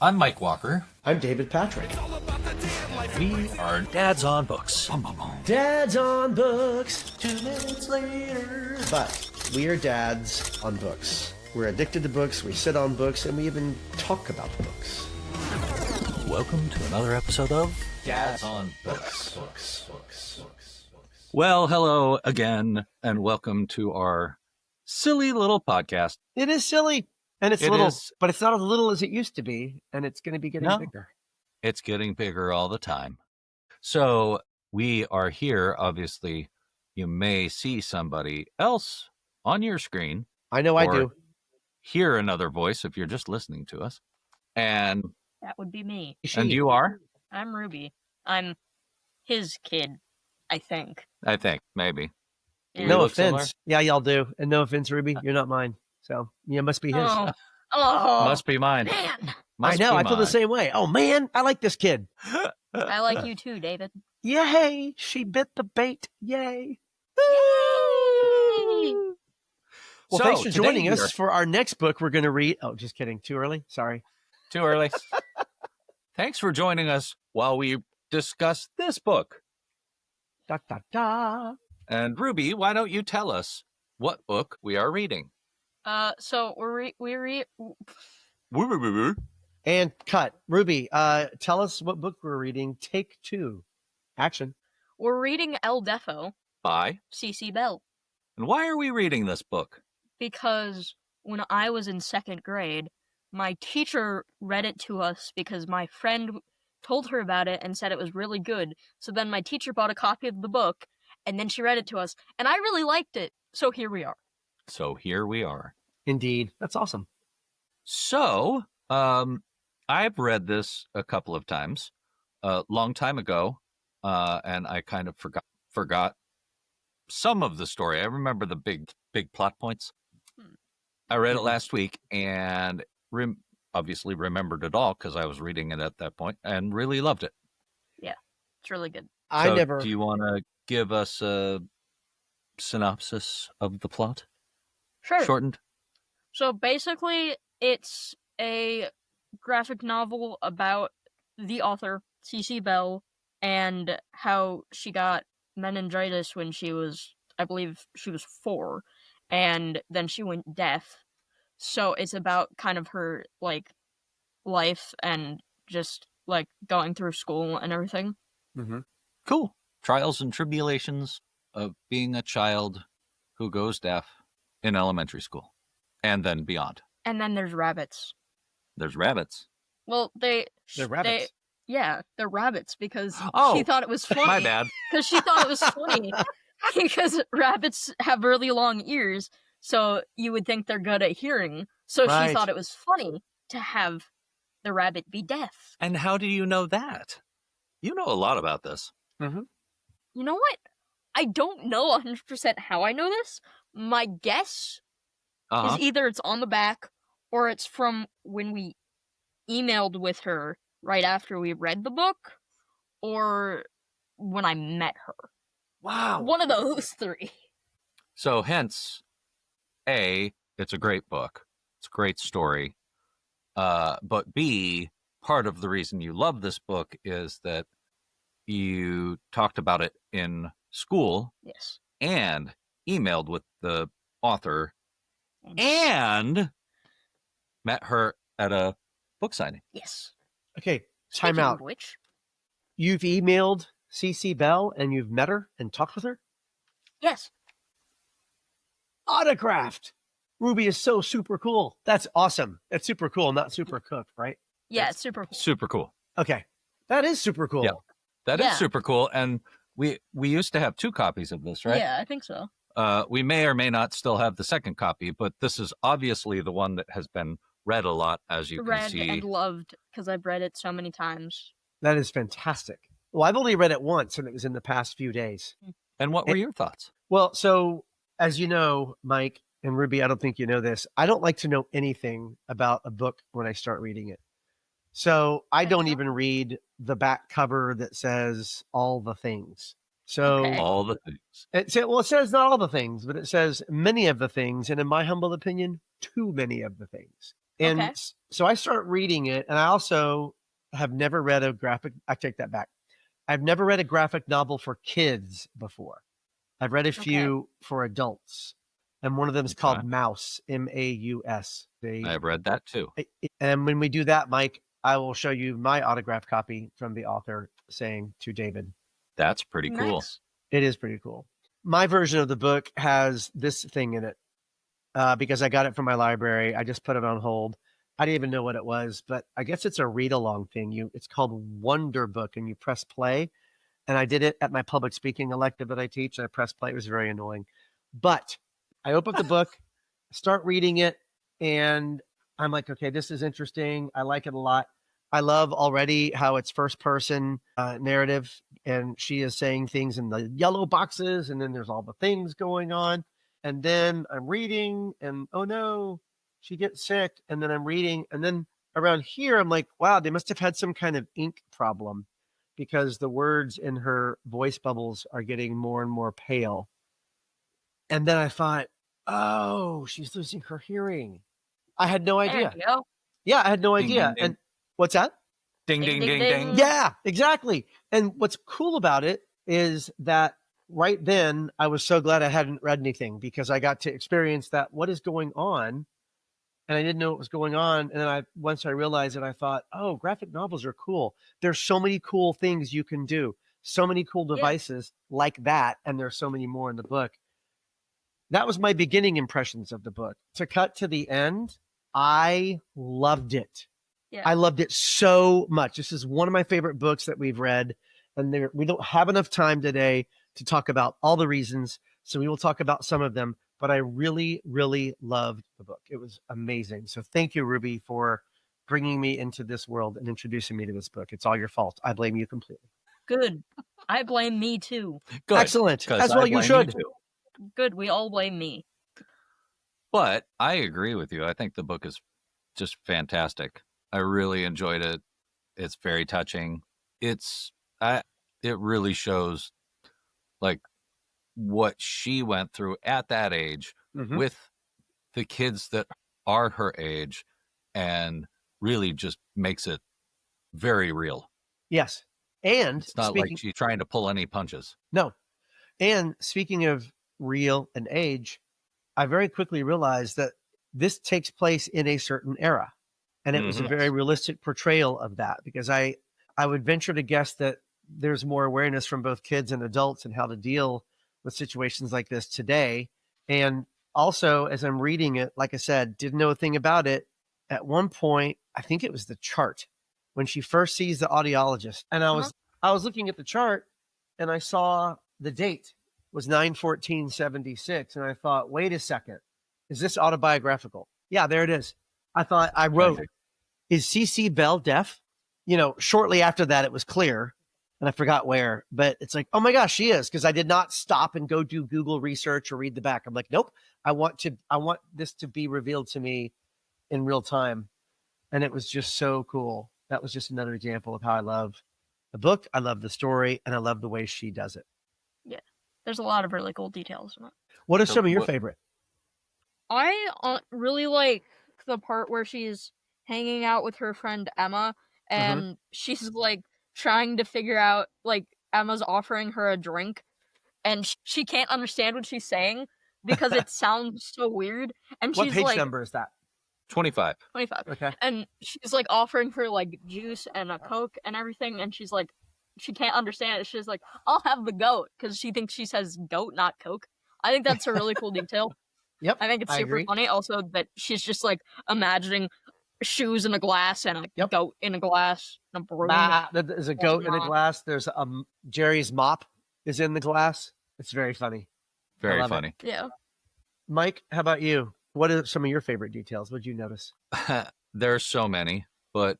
I'm Mike Walker. I'm David Patrick. We are Dads on Books. Dads on Books, 2 minutes later. But we are dads on books. We're addicted to books, we sit on books, and we even talk about books. Welcome to another episode of Dads on Books. Well, hello again, and welcome to our silly little podcast. It is silly, and it's little, but it's not as little as it used to be, and it's going to be getting bigger. It's getting bigger all the time. So we are here. Obviously, you may see somebody else on your screen. I know I do. Hear another voice if you're just listening to us. And that would be me. And you are? I'm Ruby. I'm his kid, I think. Maybe. Yeah. No offense. Similar? Yeah, y'all do. And no offense, Ruby, you're not mine. So, yeah, must be his. Oh, must be mine. Man. I know, I feel the same way. Oh, man, I like this kid. I like you too, David. Yay, she bit the bait. Yay. Yay. Well, so, thanks for joining us for our next book we're going to read. Oh, just kidding. Too early? Sorry. Too early. Thanks for joining us while we discuss this book. Da, da, da. And Ruby, why don't you tell us what book we are reading? So we And cut. Ruby, tell us what book we're reading. Take 2. Action. We're reading Deafo by CeCe Bell. And why are we reading this book? Because when I was in 2nd grade, my teacher read it to us because my friend told her about it and said it was really good. So then my teacher bought a copy of the book, and then she read it to us, and I really liked it. So here we are. Indeed. That's awesome. So, I've read this a couple of times, a long time ago, and I kind of forgot some of the story. I remember the big plot points. I read it last week and obviously remembered it all because I was reading it at that point and really loved it. Yeah, it's really good. Do you want to give us a synopsis of the plot? Sure. Shortened? So basically, it's a graphic novel about the author, CeCe Bell, and how she got meningitis when she was, I believe she was 4, and then she went deaf. So it's about kind of her, life and just, going through school and everything. Mm-hmm. Cool. Trials and tribulations of being a child who goes deaf in elementary school. And then beyond. And then there's rabbits. There's rabbits. Well, they're rabbits. They're rabbits because she thought it was funny. My bad. Because she thought it was funny. Because rabbits have really long ears, so you would think they're good at hearing. So she thought it was funny to have the rabbit be deaf. And how do you know that? You know a lot about this. Mm-hmm. You know what? I don't know 100% how I know this. My guess is either it's on the back or it's from when we emailed with her right after we read the book or when I met her. Wow. One of those 3. So hence, A, it's a great book. It's a great story. But B, part of the reason you love this book is that you talked about it in school. Yes. And emailed with the author and met her at a book signing. Yes. Okay, time out. Which? You've emailed CeCe Bell and you've met her and talked with her? Yes. Autographed. Ruby is so super cool. That's awesome. That's super cool, not super cooked, right? Yeah, it's super cool. Super cool. Okay. That is super cool. Yeah. That is super cool. And we used to have 2 copies of this, right? Yeah, I think so. We may or may not still have the second copy, but this is obviously the one that has been read a lot, as you can see. Read and loved, because I've read it so many times. That is fantastic. Well, I've only read it once, and it was in the past few days. And what were your thoughts? Well, so, as you know, Mike and Ruby, I don't think you know this. I don't like to know anything about a book when I start reading it. So I don't even read the back cover that says all the things. So all the things. It says not all the things, but it says many of the things. And in my humble opinion, too many of the things. And Okay. so I start reading it, and I also have never read a graphic. I take that back. I've never read a graphic novel for kids before. I've read a few for adults, and one of them is called Mouse, Maus. I've read that too. And when we do that, Mike, I will show you my autograph copy from the author saying to David. That's pretty cool. Nice. It is pretty cool. My version of the book has this thing in it because I got it from my library. I just put it on hold. I didn't even know what it was, but I guess it's a read-along thing. It's called Wonder Book, and you press play. And I did it at my public speaking elective that I teach. And I pressed play. It was very annoying. But I open up the book, start reading it, and I'm like, okay, this is interesting. I like it a lot. I love already how it's first person narrative, and she is saying things in the yellow boxes, and then there's all the things going on. And then I'm reading, and oh no, she gets sick. And then I'm reading, and then around here, I'm like, wow, they must have had some kind of ink problem because the words in her voice bubbles are getting more and more pale. And then I thought, oh, she's losing her hearing. I had no idea. There you go. Yeah, I had no Ding, idea. ding, ding. And what's that? Ding, Ding, ding, ding, ding, ding. ding. Yeah, exactly. And what's cool about it is that right then I was so glad I hadn't read anything because I got to experience that what is going on. And I didn't know what was going on. And then once I realized it, I thought, oh, graphic novels are cool. There's so many cool things you can do. So many cool devices like that. And there's so many more in the book. That was my beginning impressions of the book. To cut to the end, I loved it. Yeah. I loved it so much. This is one of my favorite books that we've read. And we don't have enough time today to talk about all the reasons. So we will talk about some of them. But I really, really loved the book. It was amazing. So thank you, Ruby, for bringing me into this world and introducing me to this book. It's all your fault. I blame you completely. Good. I blame me too. Good. Excellent. 'Cause As I well you blame should. too. Good. We all blame me. But I agree with you. I think the book is just fantastic. I really enjoyed it. It's very touching. It really shows like what she went through at that age with the kids that are her age, and really just makes it very real. Yes. And it's not like she's trying to pull any punches. No. And speaking of real and age, I very quickly realized that this takes place in a certain era. And it was a very realistic portrayal of that, because I would venture to guess that there's more awareness from both kids and adults and how to deal with situations like this today. And also, as I'm reading it, like I said, didn't know a thing about it. At one point, I think it was the chart when she first sees the audiologist. And I was looking at the chart and I saw the date was 9/14/76. And I thought, wait a second, is this autobiographical? Yeah, there it is. I thought I wrote, is CeCe Bell deaf? You know, shortly after that, it was clear. And I forgot where, but it's like, oh my gosh, she is. Because I did not stop and go do Google research or read the back. I'm like, nope, I want this to be revealed to me in real time. And it was just so cool. That was just another example of how I love the book. I love the story, and I love the way she does it. Yeah. There's a lot of really cool details in it. What are some of your favorite? I really like the part where she's hanging out with her friend Emma, and she's like trying to figure out, like, Emma's offering her a drink, and she can't understand what she's saying because it sounds so weird. And What she's page like, number is that? 25. 25. Okay. And she's like offering her like juice and a Coke and everything, and she's like, she can't understand it. She's like, I'll have the goat, because she thinks she says goat, not Coke. I think that's a really cool detail. Yep. I think it's super agree. funny. Also, that she's just like imagining shoes in a glass and a goat in a glass and a broom. There's a goat in a glass. There's Jerry's mop is in the glass. It's very funny. Very funny. Yeah. Mike, how about you? What are some of your favorite details? What did you notice? There are so many, but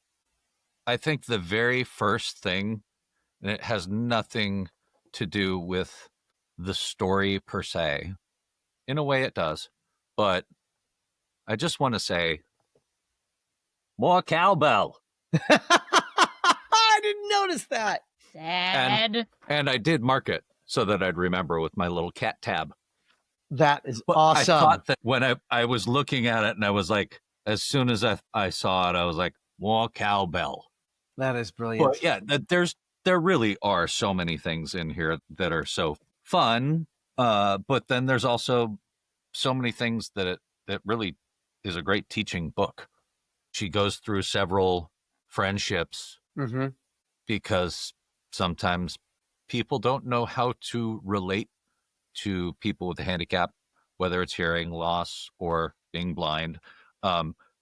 I think the very first thing, and it has nothing to do with the story per se. In a way it does, but I just want to say, more cowbell. I didn't notice that. Sad. And I did mark it so that I'd remember with my little cat tab. That is But awesome. I thought that when I was looking at it and I was like, as soon as I saw it, I was like, more cowbell. That is brilliant. But yeah, there really are so many things in here that are so fun. But then there's also so many things that really is a great teaching book. She goes through several friendships Mm-hmm. because sometimes people don't know how to relate to people with a handicap, whether it's hearing loss or being blind.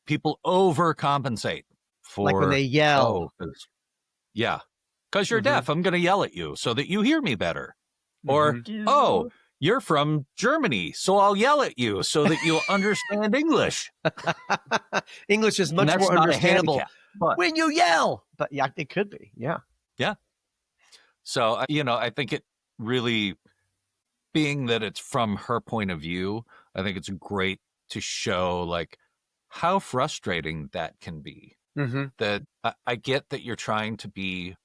People overcompensate for Like when they yell. Because you're deaf, I'm going to yell at you so that you hear me better. Or, Do- you're from Germany, so I'll yell at you so that you'll understand English. English is And much that's more not a understandable handicap, but when you yell. But yeah, it could be. Yeah. so, I think it really, being that it's from her point of view, I think it's great to show like how frustrating that can be. Mm-hmm. That I get that you're trying to be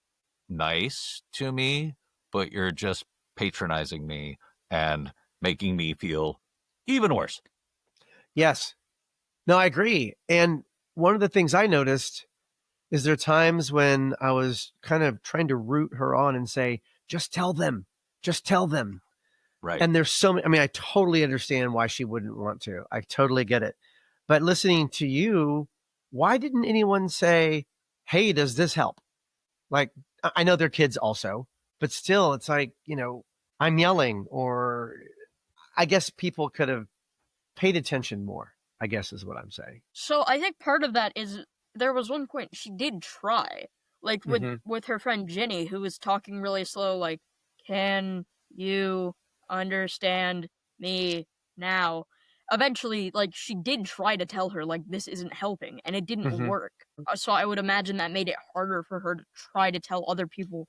nice to me, but you're just patronizing me and making me feel even worse. Yes. No, I agree. And one of the things I noticed is there times when I was kind of trying to root her on and say, just tell them, just tell them. Right. And there's so many, I mean, I totally understand why she wouldn't want to. I totally get it. But listening to you, why didn't anyone say, hey, does this help? Like, I know they're kids also, but still, it's like, I'm yelling, or I guess people could have paid attention more, I guess is what I'm saying. So I think part of that is there was one point she did try, like with her friend Jenny, who was talking really slow, like, can you understand me now? Eventually, like, she did try to tell her, like, this isn't helping, and it didn't work. So I would imagine that made it harder for her to try to tell other people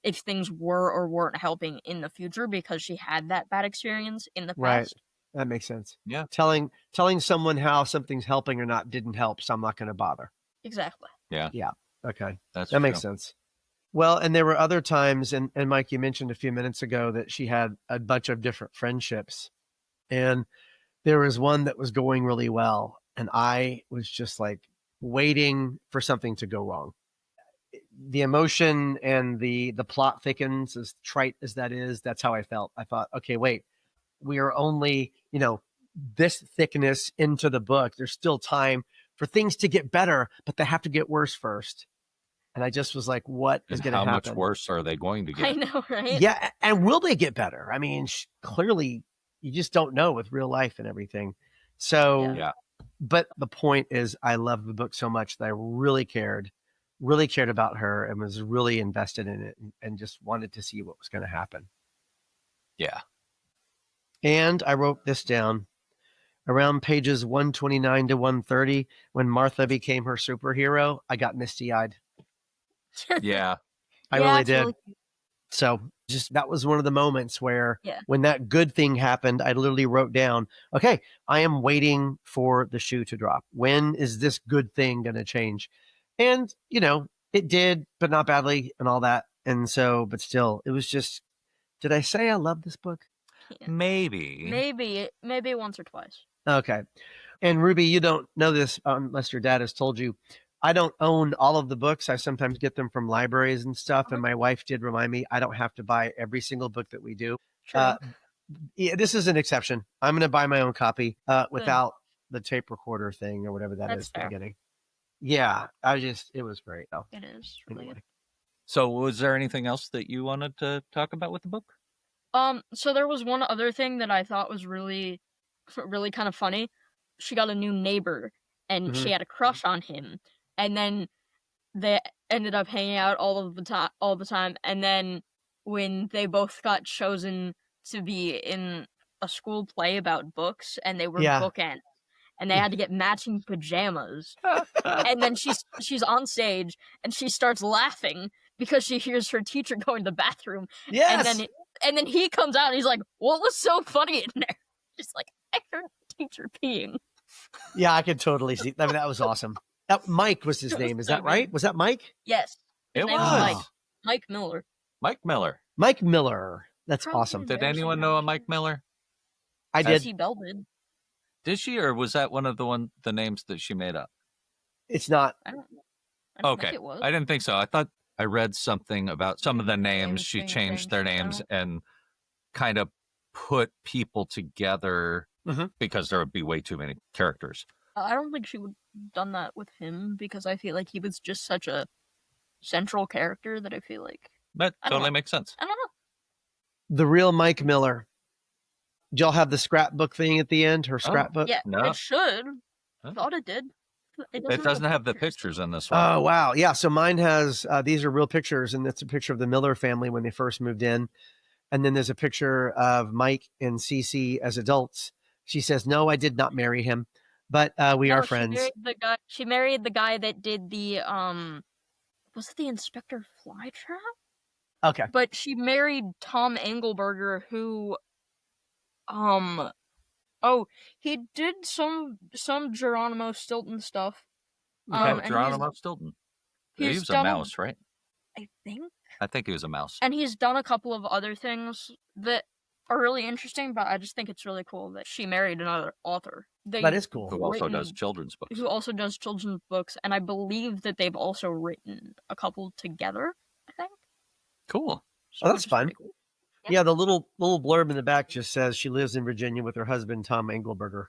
if things were or weren't helping in the future, because she had that bad experience in the Right. past. That makes sense. Yeah. Telling someone how something's helping or not didn't help, so I'm not going to bother. Exactly. Yeah. Okay. That makes sense. Well, and there were other times, and Mike, you mentioned a few minutes ago that she had a bunch of different friendships. And there was one that was going really well. And I was just like waiting for something to go wrong. The emotion and the plot thickens, as trite as that is. That's how I felt. I thought, okay, wait, we are only, this thickness into the book. There's still time for things to get better, but they have to get worse first. And I just was like, what is going to happen? How much worse are they going to get? I know, right? Yeah. And will they get better? I mean, clearly you just don't know with real life and everything. So, Yeah. But the point is, I love the book so much that I really cared about her and was really invested in it and just wanted to see what was going to happen. Yeah. And I wrote this down around pages 129 to 130. When Martha became her superhero, I got misty-eyed. Yeah. I Yeah, really it's did. really cute. So just that was one of the moments where Yeah. when that good thing happened, I literally wrote down, okay, I am waiting for the shoe to drop. When is this good thing going to change? And, it did, but not badly and all that. And so, but still, it was just, did I say I love this book? Yeah. Maybe once or twice. Okay. And Ruby, you don't know this unless your dad has told you. I don't own all of the books. I sometimes get them from libraries and stuff. And my wife did remind me I don't have to buy every single book that we do. True. Yeah, this is an exception. I'm going to buy my own copy without the tape recorder thing or whatever That's is at the fair. beginning. Yeah, it was great though. It is really Anyway. So was there anything else that you wanted to talk about with the book? good. So there was one other thing that I thought was really, really kind of funny. She got a new neighbor, and she had a crush on him, and then they ended up hanging out all the time. And then when they both got chosen to be in a school play about books, and they were Yeah. bookends, and they had to get matching pajamas. And then she's on stage, and she starts laughing because she hears her teacher go in the bathroom. Yes. And then he comes out, and he's like, "What was so funny in there?" She's like, "I heard the teacher peeing." Yeah, I could totally see. I mean, that was awesome. Mike was his name. Is that right? Was that Mike? Yes. His It name was. was Mike Miller. Mike Miller. Mike Miller. That's Probably awesome. Did anyone know a Mike Miller? I did. CeCe Bell did. Did she, or was that one of the names that she made up? It's not. I don't Okay. think it was. I didn't think so. I thought I read something about some of the names. She being changed their changed, names and kind of put people together because there would be way too many characters. I don't think she would have done that with him because I feel like he was just such a central character that I feel like That I don't totally know. makes sense. I don't know. The real Mike Miller. Did y'all have the scrapbook thing at the end? Her scrapbook? Yeah, No. it should. Huh? Thought it did. It doesn't have the pictures in this one. Oh, wow. Yeah. So mine has, these are real pictures, and it's a picture of the Miller family when they first moved in. And then there's a picture of Mike and CeCe as adults. She says, "No, I did not marry him, but we are friends." She married the guy that did the was it the Inspector Flytrap? Okay. But she married Tom Engelberger, who he did some Geronimo Stilton stuff. Okay. Geronimo Stilton. He was a mouse, right? I think. I think he was a mouse. And he's done a couple of other things that are really interesting, but I just think it's really cool that she married another author. That is cool. Who also does children's books. Who also does children's books, and I believe that they've also written a couple together, I think. Cool. So that's fun. cool. Yeah, the little blurb in the back just says she lives in Virginia with her husband, Tom Engelberger.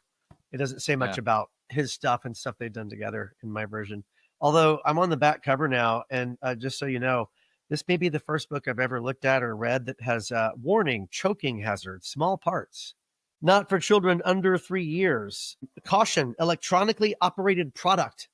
It doesn't say much about his stuff and stuff they've done together in my version. Although I'm on the back cover now, and just so you know, this may be the first book I've ever looked at or read that has warning, choking hazard, small parts. Not for children under 3 years. Caution, electronically operated product.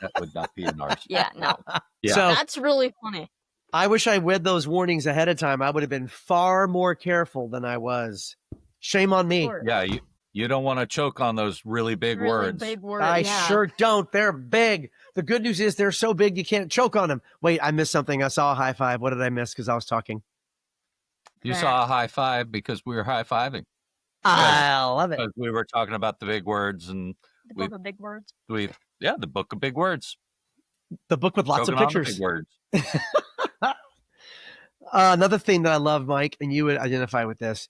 That would not be in ours. Yeah, no. Yeah. So That's really funny. I wish I read those warnings ahead of time. I would have been far more careful than I was. Shame on me. Sure. Yeah, you don't want to choke on those really big words. Big words. I sure don't. They're big. The good news is they're so big you can't choke on them. Wait, I missed something. I saw a high five. What did I miss because I was talking? You saw a high five because we were high-fiving. I love it. Because we were talking about the big words and The book of big words. the book of big words. The book with lots Choking of on the pictures. big words. Another thing that I love, Mike, and you would identify with this,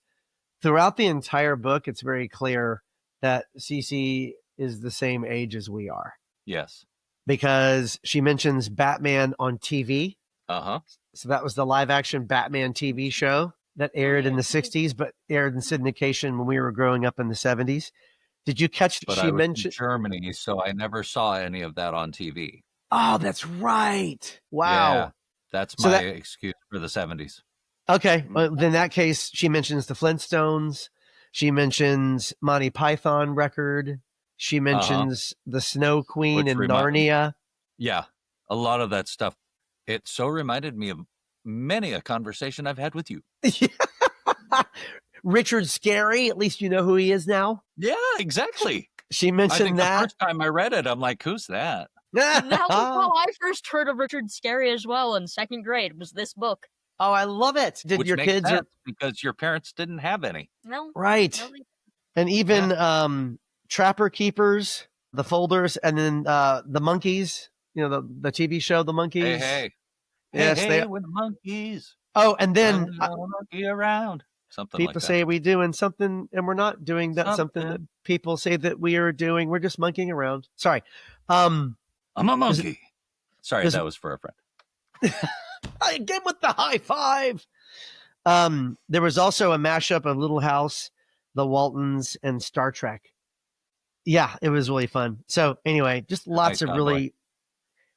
throughout the entire book, it's very clear that CeCe is the same age as we are. Yes. Because she mentions Batman on TV. Uh-huh. So that was the live action Batman TV show that aired in the 60s, but aired in syndication when we were growing up in the 70s. Did you catch that she mentioned in Germany, so I never saw any of that on TV. Oh, that's right. Wow. Yeah, that's my excuse for the 70s. Okay. Well, in that case, she mentions the Flintstones. She mentions Monty Python record. She mentions the Snow Queen in Narnia. Yeah, a lot of that stuff. It so reminded me of many a conversation I've had with you. Richard Scarry, at least you know who he is now. Yeah, exactly. She mentioned that. The first time I read it, I'm like, who's that? That was how I first heard of Richard Scarry as well in second grade, was this book. Oh, I love it. Did Which your makes kids sense because your parents didn't have any. No. Right. No, and even Trapper Keepers, the folders, and then the Monkeys, you know, the TV show, The Monkeys. Hey. Yes, hey, with the monkeys. Oh, and then monkey around. Something people like say we doing something and we're not doing that. Something that people say that we are doing. We're just monkeying around. Sorry. I'm a monkey. Sorry, that was for a friend. Again with the high five. There was also a mashup of Little House, The Waltons, and Star Trek. Yeah, it was really fun. So anyway, just lots of really,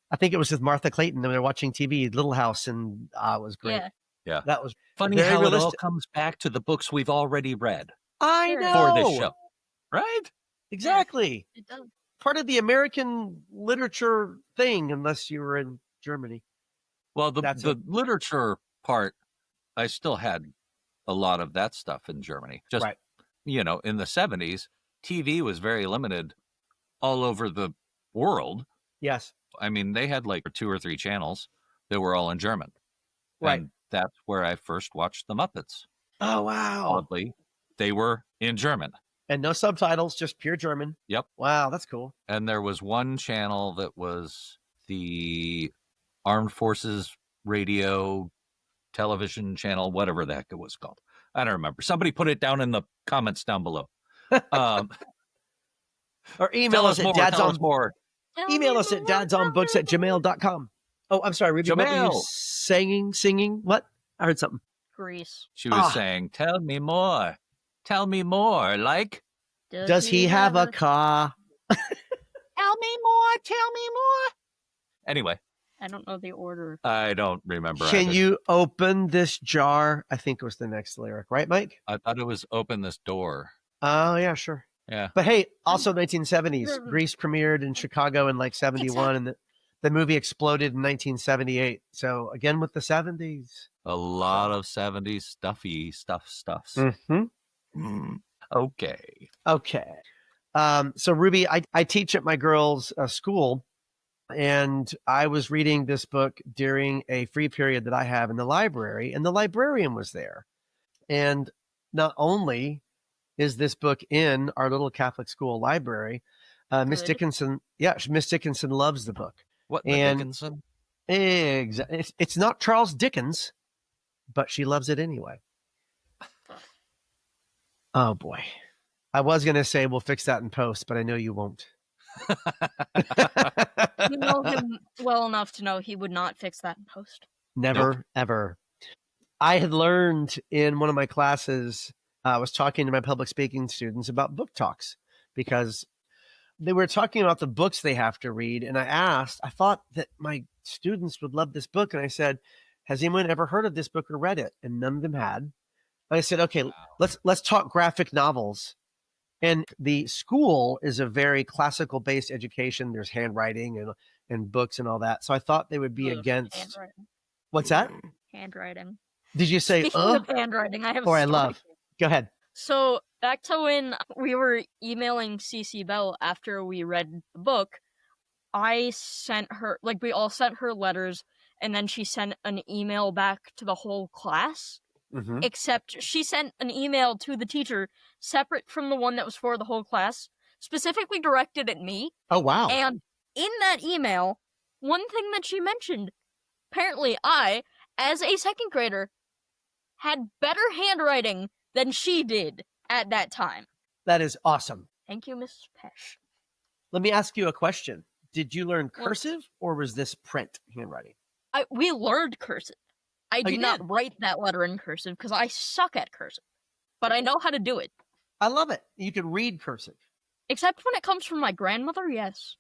I think it was with Martha Clayton. They were watching TV, Little House, and it was great. Yeah. That was funny how it all comes back to the books we've already read. I know. For this show. Right? Exactly. It does. Part of the American literature thing, unless you were in Germany. Well, the literature part, I still had a lot of that stuff in Germany. Just, you know, in the 70s, TV was very limited all over the world. Yes. I mean, they had like 2 or 3 channels that were all in German. Right. And that's where I first watched the Muppets. Oh, wow. Oddly, they were in German. And no subtitles, just pure German. Yep. Wow, that's cool. And there was one channel that was the Armed Forces Radio television channel, whatever the heck it was called. I don't remember. Somebody put it down in the comments down below. Or email Tell us us at more. Tell us dadsonbooks more. dadsonbooks@gmail.com. Oh, I'm sorry, Ruby. What were you Jamel. singing? What? I heard something. Grease. She was saying, "Tell me more. Tell me more." Like, does he have a car? tell me more. Tell me more. Anyway, I don't know the order. I don't remember. Can either. you open this jar? I think it was the next lyric, right, Mike? I thought it was "Open this door." Oh, yeah, sure. Yeah. But hey, also 1970s. Grease premiered in Chicago in like 71, and the movie exploded in 1978. So again with the 70s. A lot of 70s stuffs. Mm-hmm. Okay. Okay. So Ruby, I teach at my girls' school, and I was reading this book during a free period that I have in the library, and the librarian was there. And not only is this book in our little Catholic school library, Miss Good. Dickinson, Miss Dickinson loves the book. What, the And- Dickinson? It's not Charles Dickens, but she loves it anyway. Oh boy. I was going to say we'll fix that in post, but I know you won't. You know him well enough to know he would not fix that in post. Never, ever. I had learned in one of my classes, I was talking to my public speaking students about book talks because they were talking about the books they have to read. And I thought that my students would love this book. And I said, has anyone ever heard of this book or read it? And none of them had. And I said, okay, let's talk graphic novels. And the school is a very classical based education. There's handwriting and books and all that. So I thought they would be against. Handwriting. What's that? Handwriting. Did you say, Speaking of handwriting, I have a or I story. love? Go ahead. So back to when we were emailing CeCe Bell after we read the book, I sent her, like, we all sent her letters, and then she sent an email back to the whole class. Mm-hmm. Except she sent an email to the teacher separate from the one that was for the whole class, specifically directed at me. Oh, wow. And in that email, one thing that she mentioned, apparently I, as a second grader, had better handwriting than she did at that time. That is awesome. Thank you, Mrs. Pesh. Let me ask you a question. Did you learn cursive or was this print handwriting? We learned cursive. I Oh, did you not did? write that letter in cursive because I suck at cursive. But I know how to do it. I love it. You can read cursive. Except when it comes from my grandmother, yes.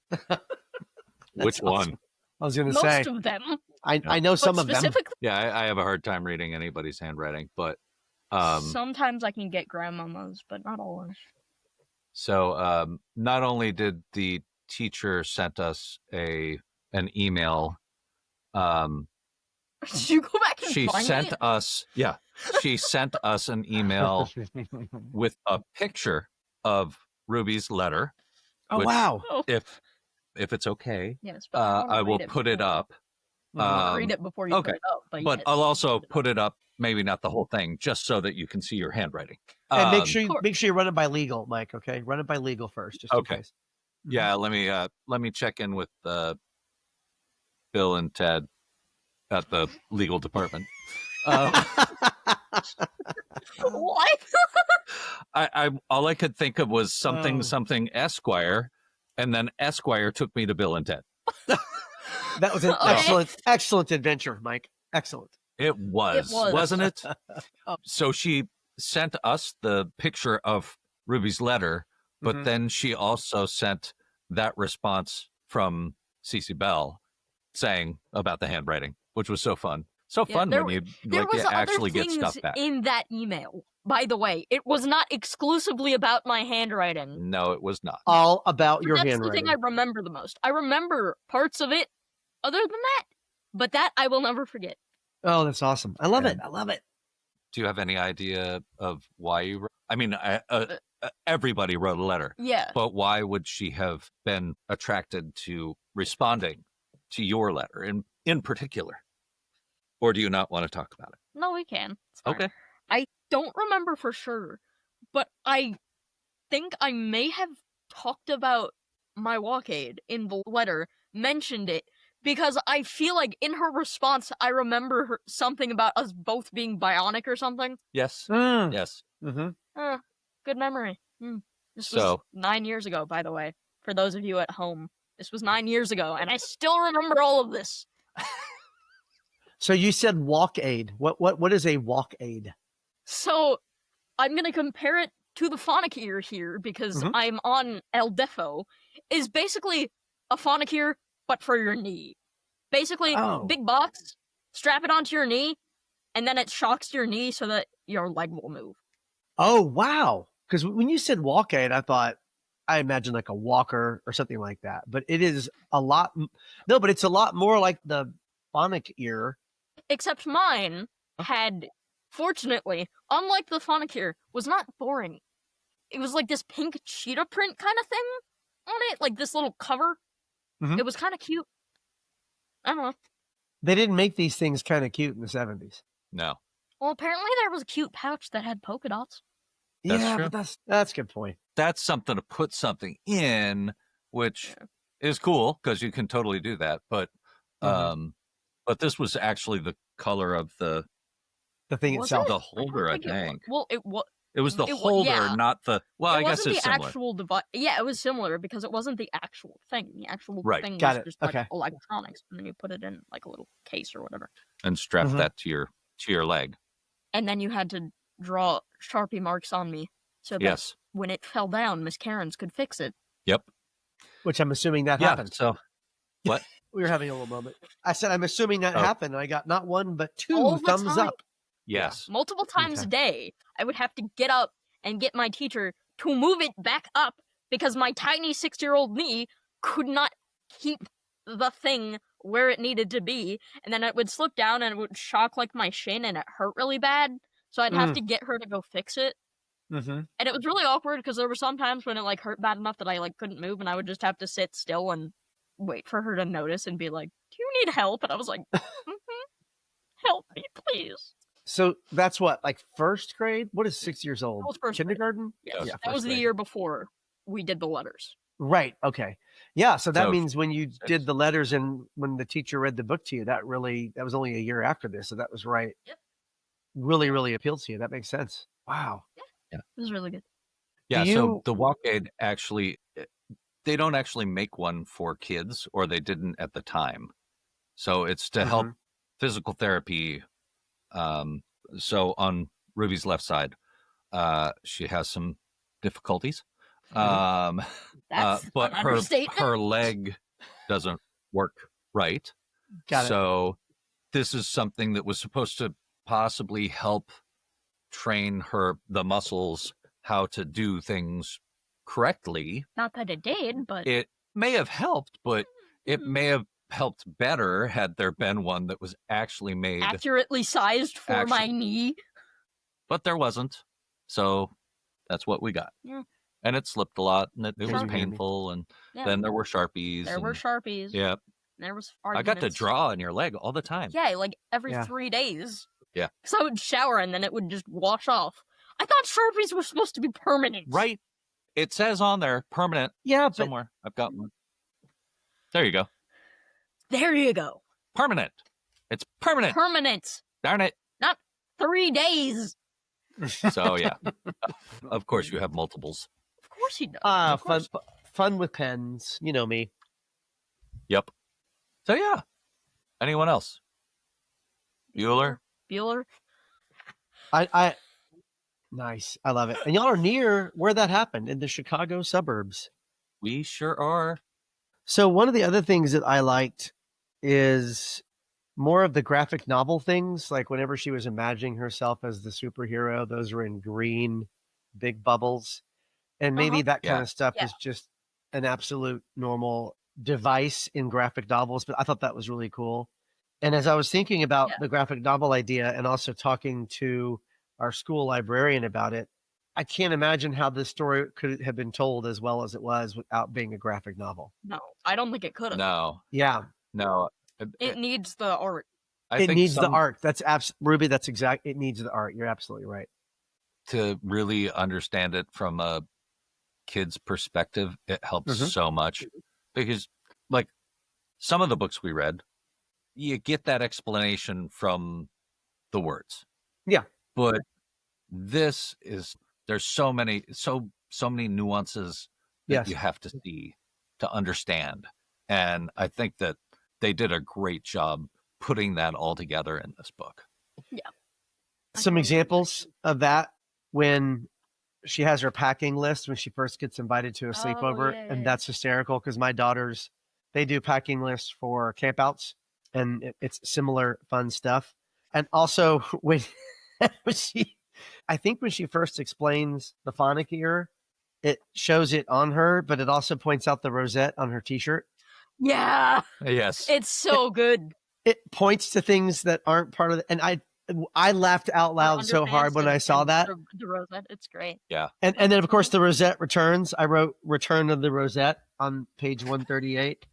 Which awesome. one? I was going to Most say, of them. I know some But of them. specifically, Yeah, I have a hard time reading anybody's handwriting, but sometimes I can get grandmama's, but not always. so not only did the teacher sent us an email, Did you go back and she find sent it? us she sent us an email with a picture of Ruby's letter. Oh, which, wow. If it's okay, Yes, but I wanna I will read put it before- up. I wanna read it before you okay. put it up. But But yes, I'll you also can put it up, maybe not the whole thing, just so that you can see your handwriting. And make course. sure you run it by legal, Mike, okay? Run it by legal first, just Okay. in case. Yeah, let me check in with Bill and Ted at the legal department. What? I all I could think of was something Oh. something Esquire, and then Esquire took me to Bill and Ted. That was an Okay. excellent adventure, Mike. Excellent. It was, wasn't it? Oh. So she sent us the picture of Ruby's letter, but Mhm. then she also sent that response from CeCe Bell saying about the handwriting, which was so fun. So Yeah, fun there when you There like you was actually other get stuff things back. in that email. By the way, it was not exclusively about my handwriting. No, it was not. All about But your that's handwriting. the thing I remember the most. I remember parts of it other than that, but that I will never forget. Oh, that's awesome. I love it. And- I love it. Do you have any idea of why you wrote? I mean, everybody wrote a letter, Yeah. but why would she have been attracted to responding to your letter in particular? Or do you not want to talk about it? No, we can. It's fine. Okay. I don't remember for sure, but I think I may have talked about my walk aid in the letter, mentioned it, because I feel like in her response, I remember something about us both being bionic or something. Yes. Mm. Yes. Mm-hmm. Good memory. This was 9 years ago, by the way, for those of you at home. This was 9 years ago, and I still remember all of this. So you said walk aid. What is a walk aid? So I'm going to compare it to the phonic ear here because I'm on El Deafo. Is basically a phonic ear, but for your knee. Basically, big box, strap it onto your knee, and then it shocks your knee so that your leg will move. Oh, wow. Because when you said walk aid, I imagined like a walker or something like that. But it is a lot. No, but it's a lot more like the phonic ear. Except mine had, fortunately, unlike the phonic ear, was not boring. It was like this pink cheetah print kind of thing on it, like this little cover. It was kind of cute. I don't know. They didn't make these things kind of cute in the 70s. No. Well, apparently there was a cute pouch that had polka dots. That's true. But that's a good point. That's something to put something in, which is cool because you can totally do that. But this was actually the color of the thing itself. The holder, I think. It was the it holder, not the. Well, I guess it's similar. Actual device. Yeah, it was similar because it wasn't the actual thing. The actual thing was just like electronics, and then you put it in like a little case or whatever, and strap that to your leg. And then you had to draw Sharpie marks on me so that when it fell down, Miss Karen's could fix it. Yep. Which I'm assuming that happened. So, what? We were having a little moment. I said I'm assuming that happened. I got not one but two thumbs up. Yes. Multiple times a day, I would have to get up and get my teacher to move it back up because my tiny 6-year-old knee could not keep the thing where it needed to be. And then it would slip down and it would shock like my shin and it hurt really bad. So I'd have to get her to go fix it. And it was really awkward because there were some times when it like hurt bad enough that I like couldn't move and I would just have to sit still and wait for her to notice and be like, "Do you need help?" And I was like, "Help me, please." So that's what, like first grade? What is 6 years old? That was first Kindergarten? Grade. Yes. That was the year before we did the letters. Right. Okay. Yeah. So that means when you did the letters and when the teacher read the book to you, that was only a year after this. So that was right. Yep. Really, really appealed to you. That makes sense. Wow. Yeah. It was really good. Yeah. So the walk aid actually, they don't actually make one for kids, or they didn't at the time. So it's to help physical therapy. So on Ruby's left side, she has some difficulties. But her leg doesn't work right. Got it. So this is something that was supposed to possibly help train the muscles how to do things correctly. Not that it did, but it may have helped, but it may have helped better had there been one that was actually made accurately sized for my knee. But there wasn't. So that's what we got. Yeah. And it slipped a lot, and it was painful, and then there were Sharpies. There were Sharpies. Yeah. There was arguments. I got to draw on your leg all the time. Yeah, like every 3 days. Yeah. So I would shower, and then it would just wash off. I thought Sharpies were supposed to be permanent. Right. It says on there, permanent. Yeah, but somewhere. I've got one. There you go. There you go. Permanent. It's permanent. Permanent. Darn it. Not 3 days. So, yeah. Of course, you have multiples. Of course he does. Fun with pens. You know me. Yep. So, yeah. Anyone else? Bueller? Nice. I love it. And y'all are near where that happened, in the Chicago suburbs. We sure are. So one of the other things that I liked is more of the graphic novel things. Like whenever she was imagining herself as the superhero, those were in green, big bubbles. And maybe that kind of stuff is just an absolute normal device in graphic novels. But I thought that was really cool. And as I was thinking about the graphic novel idea and also talking to our school librarian about it, I can't imagine how this story could have been told as well as it was without being a graphic novel. No, I don't think it could have. No. Yeah. No. It needs the art. It needs the art. That's Ruby. That's exact. It needs the art. You're absolutely right. To really understand it from a kid's perspective, it helps so much, because like some of the books we read, you get that explanation from the words. Yeah. But this is, there's so so many nuances that Yes. you have to see to understand. And I think that they did a great job putting that all together in this book. Yeah. Some examples of that when she has her packing list when she first gets invited to a sleepover, and that's hysterical because my daughters, they do packing lists for campouts, and it's similar fun stuff. And also when she, I think when she first explains the phonic ear, it shows it on her, but it also points out the rosette on her t-shirt. Yeah. Yes. It's so good. It points to things that aren't part of it. And I laughed out loud so hard when I saw that. The rosette, it's great. Yeah. And then, of course, the rosette returns. I wrote Return of the Rosette on page 138.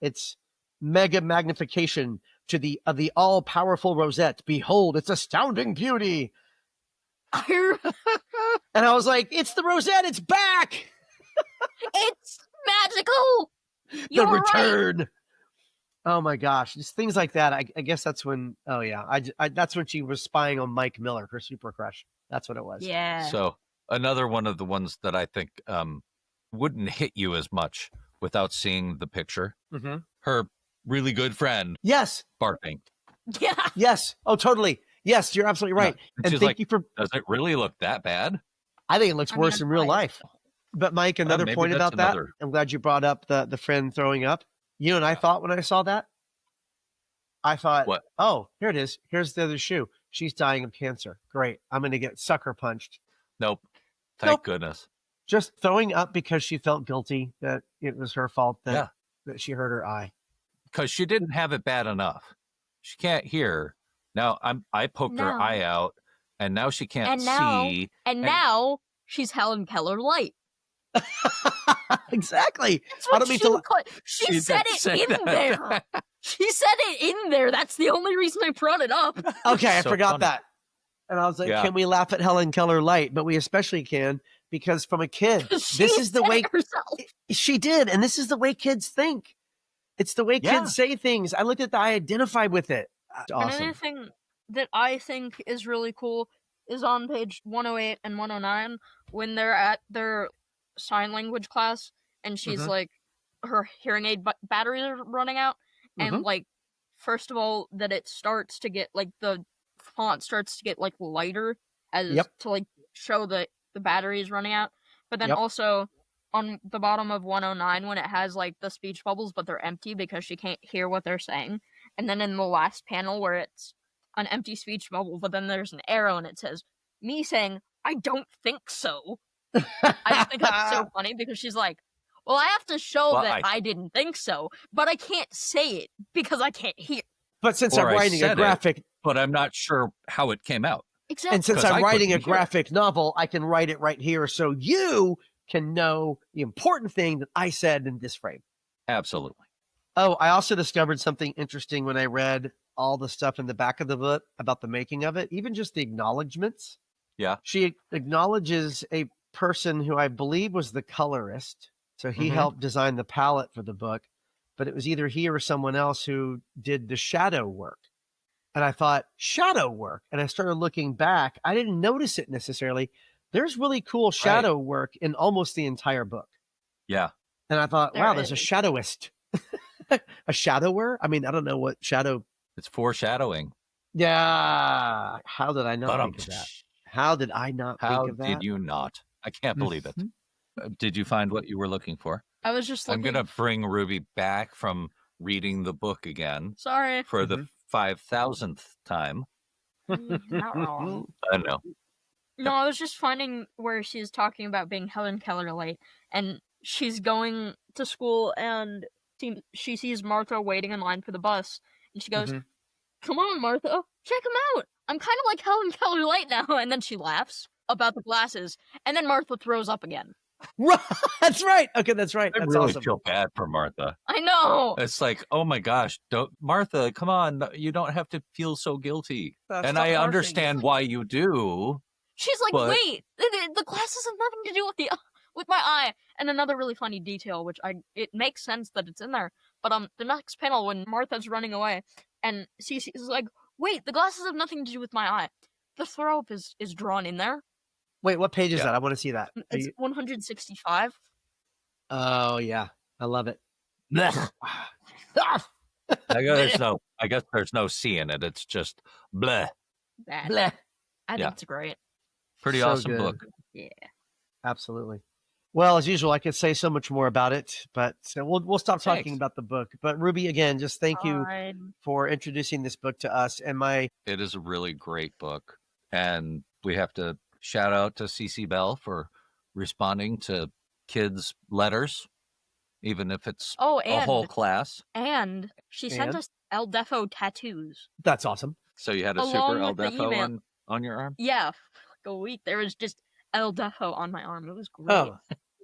It's mega magnification to the all-powerful rosette. Behold, its astounding beauty. And I was like, it's the rosette. It's back. It's magical. The return. Right. Oh my gosh, just things like that. I guess that's when. Oh yeah, that's when she was spying on Mike Miller, her super crush. That's what it was. Yeah. So another one of the ones that I think wouldn't hit you as much without seeing the picture. Mm-hmm. Her really good friend. Yes. Barking. Yeah. Yes. Oh, totally. Yes, you're absolutely right. Yeah. And thank you for. Does it really look that bad? I think it looks worse in real life. But Mike, another point about that. I'm glad you brought up the friend throwing up. You know what I thought when I saw that? I thought, what? Oh, here it is. Here's the other shoe. She's dying of cancer. Great. I'm going to get sucker punched. Nope. Thank goodness. Just throwing up because she felt guilty that it was her fault that she hurt her eye. Because she didn't have it bad enough. She can't hear. Now I poked her eye out, and now she can't see. And now she's Helen Keller light. Exactly. I don't mean to. She said it in there. She said it in there. That's the only reason I brought it up. Okay, I forgot that. And I was like, can we laugh at Helen Keller light? But we especially can because from a kid, this is the way she did. And this is the way kids think. It's the way kids say things. I looked at that. I identified with it. Awesome. Another thing that I think is really cool is on page 108 and 109 when they're at their sign language class and she's like, her hearing aid batteries are running out. And like, first of all, that it starts to get like the font starts to get like lighter as to like show that the battery is running out. But then also on the bottom of 109 when it has like the speech bubbles, but they're empty because she can't hear what they're saying. And then in the last panel where it's an empty speech bubble, but then there's an arrow and it says, me saying, I don't think so. I just think that's so funny because she's like, well, I have to show that I didn't think so, but I can't say it because I can't hear. But since I'm writing a graphic... but I'm not sure how it came out. Exactly. And since I'm writing a graphic novel, I can write it right here so you can know the important thing that I said in this frame. Absolutely. Oh, I also discovered something interesting when I read all the stuff in the back of the book about the making of it, even just the acknowledgments. Yeah. She acknowledges a person who I believe was the colorist. So he helped design the palette for the book, but it was either he or someone else who did the shadow work. And I thought, shadow work. And I started looking back. I didn't notice it necessarily. There's really cool shadow work in almost the entire book. Yeah. And I thought, wow, there's a shadowist. A shadower? I mean, I don't know what shadow. It's foreshadowing. Yeah. How did I not think of that? How did I not think of that? How did you not? I can't believe it. Did you find what you were looking for? I was just looking. I'm going to bring Ruby back from reading the book again. Sorry. For the 5,000th time. Not wrong. I know. No, I was just finding where she's talking about being Helen Keller late, and she's going to school, and she sees Martha waiting in line for the bus, and she goes, come on, Martha, check him out. I'm kind of like Helen Keller light now. And then she laughs about the glasses, and then Martha throws up again. That's right. Okay, that's right. I that's really awesome. feel bad for Martha. I know. It's like, oh my gosh, Martha, come on. You don't have to feel so guilty. And I understand why you do. She's like, wait, the glasses have nothing to do with my eye. And another really funny detail, which it makes sense that it's in there. But the next panel when Martha's running away and CeCe is like, wait, the glasses have nothing to do with my eye. The throw up is drawn in there. Wait, what page is Yeah. that? I want to see that. It's 165. Oh yeah, I love it. Blech. I guess there's no C in it. It's just bleh. Bad. Bleh. I think Yeah. it's great. Pretty So awesome good. book. Yeah. Absolutely. Well, as usual, I could say so much more about it, but we'll stop talking Thanks. about the book. But Ruby, again, just thank you Fine. for introducing this book to us. And It is a really great book. And we have to shout out to CeCe Bell for responding to kids' letters, even if it's Oh, a whole and class. she sent And? us El Defo tattoos. that's awesome. So you had a Along super El with the Defo email. on your arm? Yeah, for like a week there was just El Defo on my arm. It was great. Oh,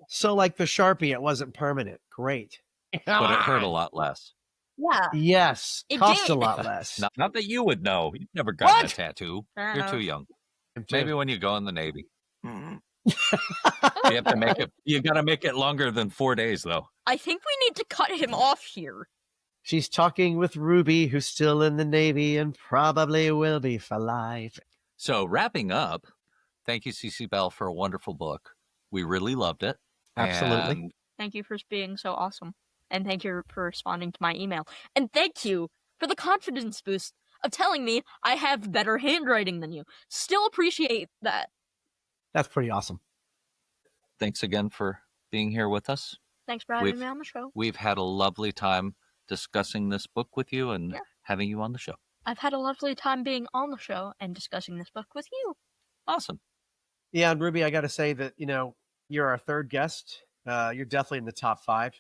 so like the Sharpie, it wasn't permanent. Great. But it hurt a lot less. Yeah. Yes, It cost a did. lot less. Not that you would know. You've never gotten What? a tattoo. Fair You're too enough. young. Too. Maybe when you go in the Navy. You have to make it. You got to make it longer than 4 days, though. I think we need to cut him off here. She's talking with Ruby, who's still in the Navy and probably will be for life. So wrapping up, thank you, CeCe Bell, for a wonderful book. We really loved it. Absolutely. And Thank you for being so awesome. And thank you for responding to my email. And thank you for the confidence boost of telling me I have better handwriting than you. Still appreciate that. That's pretty awesome. thanks again for being here with us. Thanks for having me on the show. We've had a lovely time discussing this book with you and having you on the show. I've had a lovely time being on the show and discussing this book with you. Awesome. Yeah, and Ruby, I got to say that, you're our third guest. You're definitely in the top 5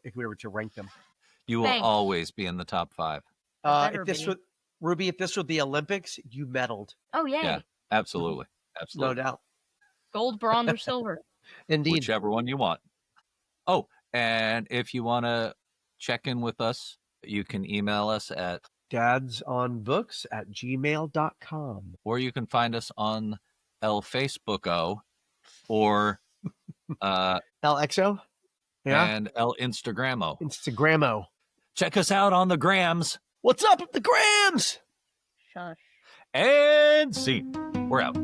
if we were to rank them. You will Thanks. always be in the top 5. If this were, Ruby, if this were the Olympics, you medaled. Oh, yay. Yeah, absolutely. Absolutely. No doubt. Gold, bronze, or silver. Indeed. Whichever one you want. Oh, and if you want to check in with us, you can email us at dadsonbooks@gmail.com. or you can find us on El Facebooko or LXO? Yeah. and El Instagramo. Instagramo. Check us out on the grams. What's up with the grams? Shush. And see. We're out.